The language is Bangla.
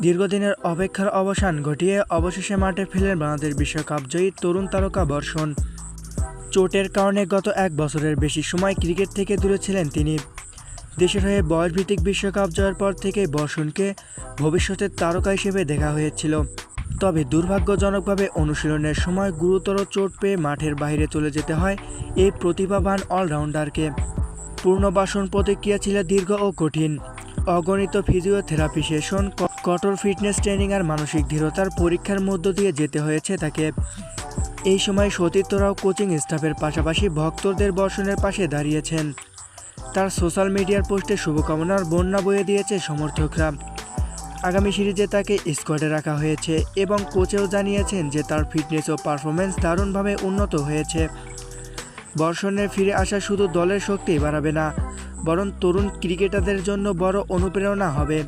দীর্ঘদিনের অপেক্ষার অবসান ঘটিয়ে অবশেষে মাঠে ফিরলেন বাংলাদেশ বিশ্বকাপ জয়ী তরুণ তারকা বর্ষণ। চোটের কারণে গত এক বছরের বেশি সময় ক্রিকেট থেকে দূরে ছিলেন তিনি। দেশের হয়ে বয়সভিত্তিক বিশ্বকাপ জয়ের পর থেকেই বর্ষণকে ভবিষ্যতের তারকা হিসেবে দেখা হয়েছিল। তবে দুর্ভাগ্যজনকভাবে অনুশীলনের সময় গুরুতর চোট পেয়ে মাঠের বাইরে চলে যেতে হয় এই প্রতিভাবান অলরাউন্ডারকে। পুনর্বাসন প্রতিক্রিয়া ছিল দীর্ঘ ও কঠিন। অগণিত ফিজিওথেরাপি সেশন, কঠোর ফিটনেস ট্রেনিং আর মানসিক দৃঢ়তার পরীক্ষার মধ্য দিয়ে যেতে হয়েছে তাকে। এই সময় সতীর্থরাও কোচিং স্টাফের পাশাপাশি ভক্তদের বর্ষণের পাশে দাঁড়িয়েছেন। তার সোশ্যাল মিডিয়ার পোস্টে শুভকামনার বন্যা বয়ে দিয়েছে সমর্থকরা। আগামী সিরিজে তাকে স্কোয়াডে রাখা হয়েছে এবং কোচেও জানিয়েছেন যে তার ফিটনেস ও পারফরমেন্স দারুণভাবে উন্নত হয়েছে। বর্ষণের ফিরে আসা শুধু দলের শক্তি বাড়াবে না, বরং তরুণ ক্রিকেটারদের জন্য বড় অনুপ্রেরণা হবে।